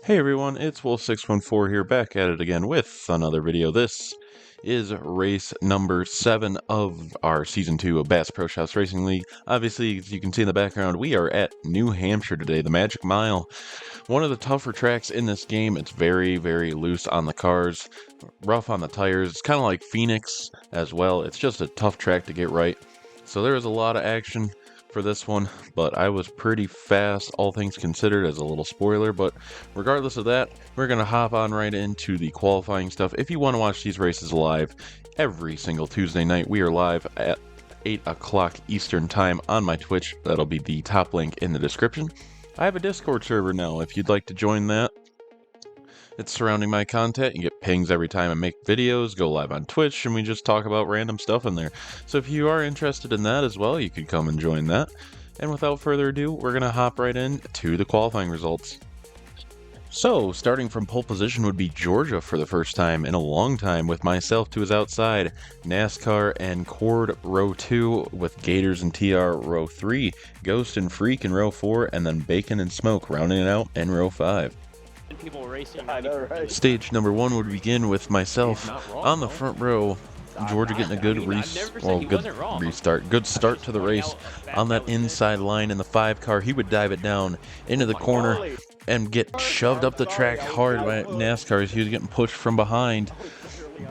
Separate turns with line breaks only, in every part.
Hey everyone, it's Wolf614 here, back at it again with another video. This is race number 7 of our Season 2 of Bass Pro Shops Racing League. Obviously, as you can see in the background, we are at New Hampshire today, the Magic Mile. One of the tougher tracks in this game. It's very, very loose on the cars, rough on the tires. It's kind of like Phoenix as well. It's just a tough track to get right. So there is a lot of action for this one, but I was pretty fast, all things considered, as a little spoiler. But regardless of that, we're going to hop on right into the qualifying stuff. If you want to watch these races live, every single Tuesday night, we are live at 8 o'clock Eastern Time on my Twitch. That'll be the top link in the description. I have a Discord server now, if you'd like to join that. It's surrounding my content. You get pings every time I make videos, go live on Twitch, and we just talk about random stuff in there. So if you are interested in that as well, you can come and join that. And without further ado, we're going to hop right into the qualifying results. So, starting from pole position would be Georgia for the first time in a long time, with myself to his outside, NASCAR and Cord row 2, with Gators and TR row 3, Ghost and Freak in row 4, and then Bacon and Smoke rounding it out in row 5.
People racing.
Right. Stage number 1 would begin with myself on the front row. Georgia getting a good good start to the race on that inside line in the 5 car. He would dive it down into the corner and get shoved up the track hard by NASCAR as he was getting pushed from behind.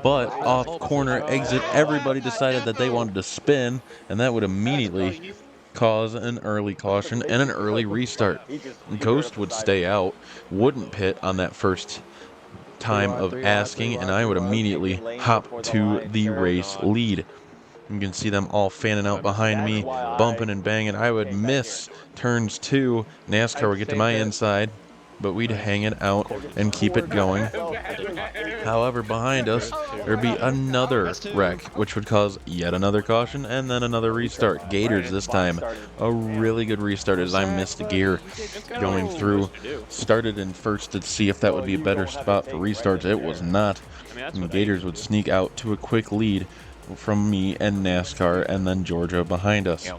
But off corner exit, everybody decided that they wanted to spin, and that would immediately cause an early caution and an early restart. Ghost would stay out, wouldn't pit on that first time of asking, and I would immediately hop to the race lead. You can see them all fanning out behind me, bumping and banging. I would miss turns 2. NASCAR would get to my inside, but we'd hang it out and keep it going. However, behind us, there'd be another wreck, which would cause yet another caution and then another restart. Gators this time, a really good restart as I missed the gear going through. Started in first to see if that would be a better spot for restarts. It was not. And Gators would sneak out to a quick lead from me and NASCAR, and then Georgia behind us.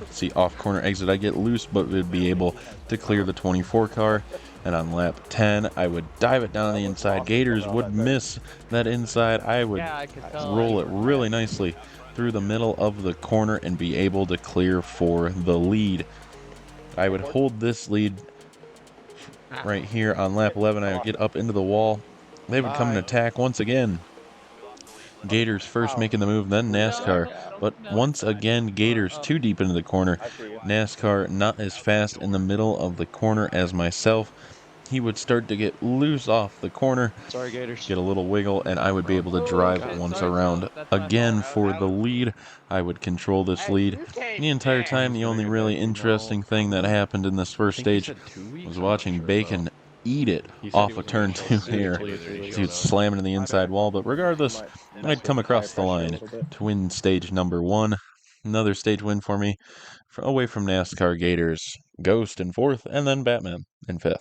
See, off corner exit, I get loose, but would be able to clear the 24 car. And on lap 10, I would dive it down on the inside. Gators would miss that inside. I would roll it really nicely through the middle of the corner and be able to clear for the lead. I would hold this lead right here on lap 11. I would get up into the wall. They would come and attack once again. Gators first making the move, then NASCAR. But once again, Gators too deep into the corner. NASCAR not as fast in the middle of the corner as myself. He would start to get loose off the corner, get a little wiggle, and I would be able to drive once around again for the lead. I would control this lead. The entire time, the only really interesting thing that happened in this first stage was watching Bacon eat it off of turn 2 here. He would slam into the inside wall, but regardless, I'd come across the line to win stage number 1. Another stage win for me, away from NASCAR, Gators, Ghost in 4th, and then Batman in 5th.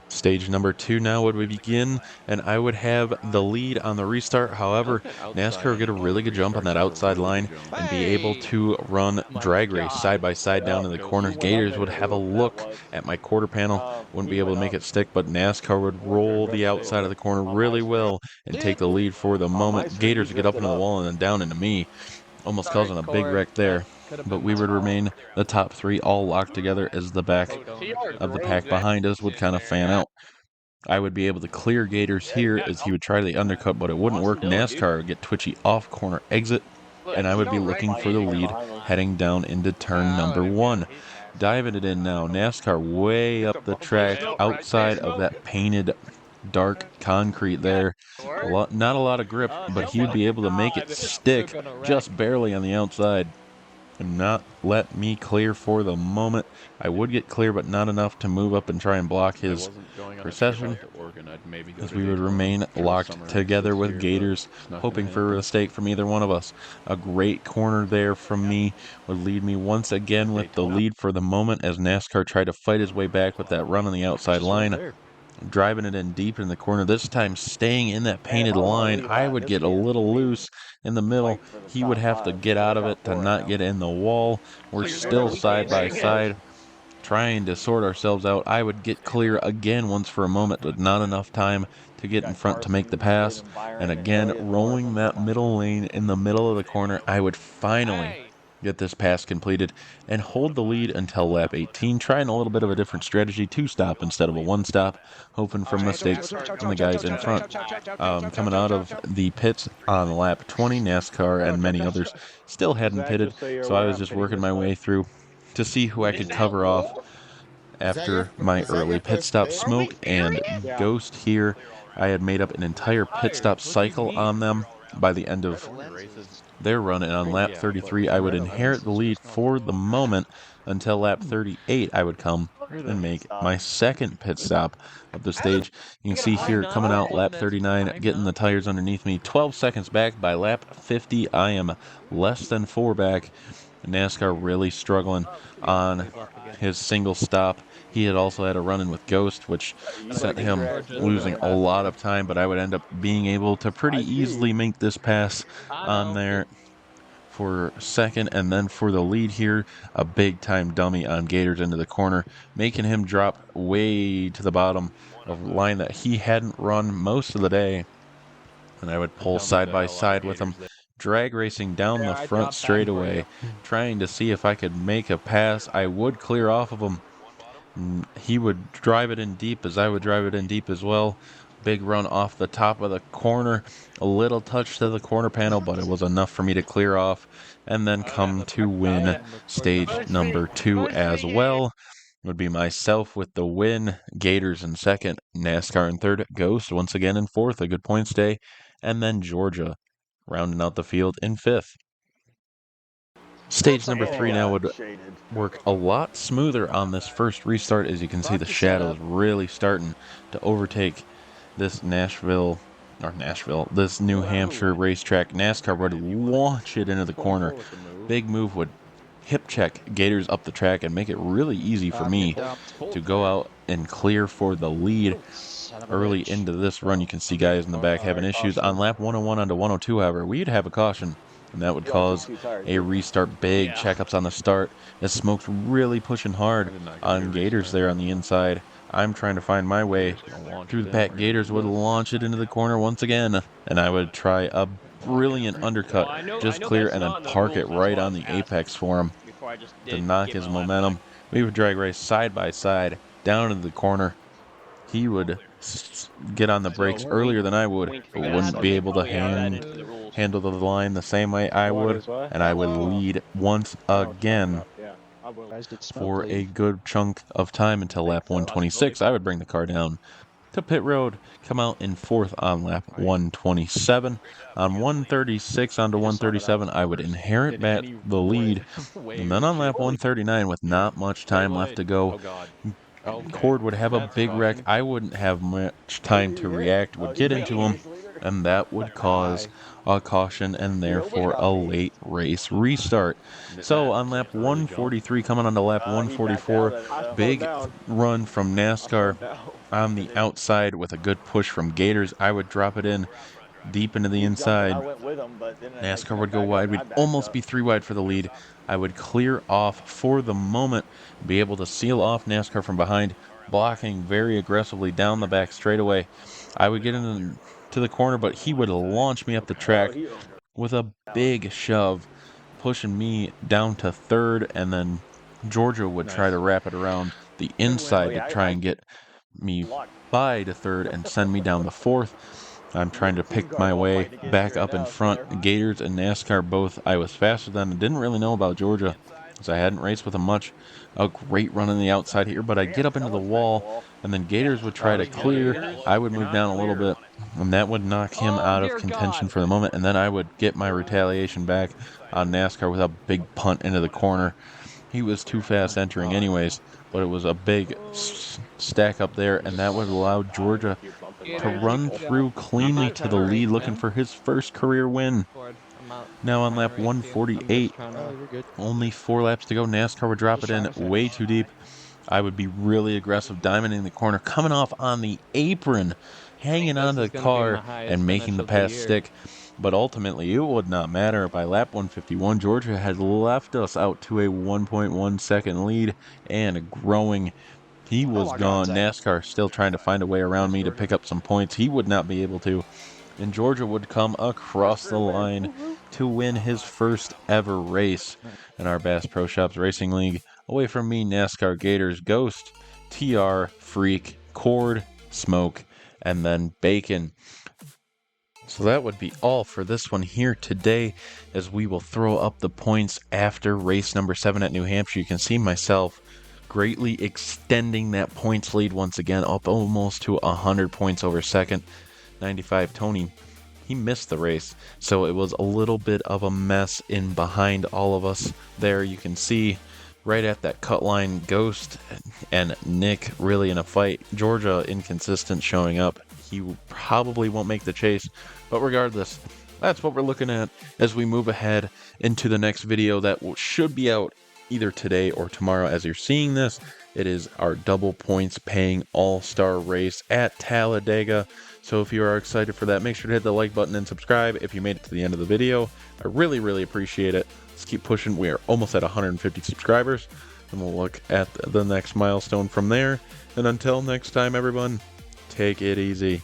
Stage number 2 now would begin, and I would have the lead on the restart. However, NASCAR would get a really good jump on that outside line and be able to run drag race side by side down in the corners. Gators would have a look at my quarter panel, wouldn't be able to make it stick, but NASCAR would roll the outside of the corner really well and take the lead for the moment. Gators would get up into the wall and then down into me, almost causing a big wreck there. But we would remain the top 3 all locked together as the back of the pack behind us would kind of fan out. I would be able to clear Gators here as he would try the undercut, but it wouldn't work. NASCAR would get twitchy off corner exit, and I would be looking for the lead heading down into turn number 1. Diving it in now. NASCAR way up the track outside of that painted dark concrete there. Not a lot of grip, but he would be able to make it stick just barely on the outside and not let me clear for the moment. I would get clear, but not enough to move up and try and block his procession, as we would remain locked together with Gators, hoping for a mistake from either one of us. A great corner there from me would lead me once again with the lead for the moment, as NASCAR tried to fight his way back with that run on the outside line. Driving it in deep in the corner, this time staying in that painted line. I would get a little loose in the middle. He would have to get out of it to not get in the wall. We're still side by side. trying to sort ourselves out. I would get clear again once for a moment, but not enough time to get in front to make the pass. And again, rolling that middle lane in the middle of the corner, I would finally get this pass completed and hold the lead until lap 18, trying a little bit of a different strategy, 2-stop instead of a 1-stop, hoping for mistakes from the guys in front. Coming out of the pits on lap 20, NASCAR and many others still hadn't pitted, so I was just working my way through to see who I could cover off after my early pit stop. Smoke and Ghost here, I had made up an entire pit stop cycle on them by the end of their run, and on lap 33 I would inherit the lead for the moment until lap 38 I would come and make my second pit stop of the stage. You can see here coming out lap 39, getting the tires underneath me, 12 seconds back. By lap 50 I am less than 4 back. NASCAR really struggling on his single stop. He had also had a run-in with Ghost, which sent him losing a lot of time, but I would end up being able to pretty easily make this pass on there for second. And then for the lead here, a big-time dummy on Gators into the corner, making him drop way to the bottom of a line that he hadn't run most of the day. And I would pull side by side with him, drag racing down the front straightaway, trying to see if I could make a pass. I would clear off of him. He would drive it in deep as I would drive it in deep as well. Big run off the top of the corner, a little touch to the corner panel, but it was enough for me to clear off and then come to win stage number 2 as well. It would be myself with the win, Gators in second, NASCAR in third, Ghost once again in fourth, a good points day, and then Georgia rounding out the field in fifth. Stage number 3 now would work a lot smoother on this first restart. As you can see, the shadows really starting to overtake this this New Hampshire racetrack. NASCAR would launch it into the corner. Big move would hip check Gators up the track and make it really easy for me to go out and clear for the lead early into this run. You can see guys in the back having issues. On lap 101 onto 102, however, we'd have a caution, and that would cause a restart. Big checkups on the start as Smoke's really pushing hard on Gators there on the inside. I'm trying to find my way through the pack. Gators would launch it into the corner once again, and I would try a brilliant undercut, just clear, and then park it right on the apex for him to knock his momentum. We would drag race side by side down into the corner. He would get on the brakes earlier than I would, but wouldn't be able to handle the line the same way I would, and I would lead once again for a good chunk of time until lap 126. I would bring the car down to pit road, come out in fourth on lap 127. On 136 onto 137, I would inherit back the lead, and then on lap 139, with not much time left to go, Cord would have a big wreck. I wouldn't have much time to react, would get into him, and that would cause a caution and therefore a late race restart. So on lap 143, coming on to lap 144, big run from NASCAR on the outside with a good push from Gators. I would drop it in deep into the inside. NASCAR would go wide. We'd almost be 3 wide for the lead. I would clear off for the moment, be able to seal off NASCAR from behind, blocking very aggressively down the back straightaway. I would get into the corner, but he would launch me up the track with a big shove, pushing me down to third, and then Georgia would try to wrap it around the inside to try and get me by to third and send me down to fourth. I'm trying to pick my way back up in front. Gators and NASCAR both, I was faster than. Didn't really know about Georgia, because I hadn't raced with him much. A great run on the outside here, but I'd get up into the wall, and then Gators would try to clear. I would move down a little bit, and that would knock him out of contention for the moment, and then I would get my retaliation back on NASCAR with a big punt into the corner. He was too fast entering anyways, but it was a big stack up there, and that would allow Georgia to run through cleanly to the lead, looking for his first career win. Now on lap 148, only 4 laps to go. NASCAR would drop it in way too deep. I would be really aggressive, diamonding the corner, coming off on the apron, hanging onto the car, and making the pass stick. But ultimately, it would not matter. By lap 151, Georgia had left us out to a 1.1 second lead and growing. He was gone. NASCAR still trying to find a way around me to pick up some points. He would not be able to. And Georgia would come across the line to win his first ever race in our Bass Pro Shops Racing League. Away from me, NASCAR Gators, Ghost, TR, Freak, Cord, Smoke, and then Bacon. So that would be all for this one here today, as we will throw up the points after race number 7 at New Hampshire. You can see myself greatly extending that points lead once again, up almost to 100 points over second. 95 Tony, he missed the race, so it was a little bit of a mess in behind all of us there. You can see right at that cut line, Ghost and Nick really in a fight. Georgia inconsistent showing up. He probably won't make the chase, but regardless, that's what we're looking at as we move ahead into the next video that should be out either today or tomorrow. As you're seeing this, it is our double points paying all-star race at Talladega. So if you are excited for that, make sure to hit the like button and subscribe if you made it to the end of the video. I really appreciate it. Let's keep pushing. We are almost at 150 subscribers, and we'll look at the next milestone from there. And until next time, everyone, take it easy.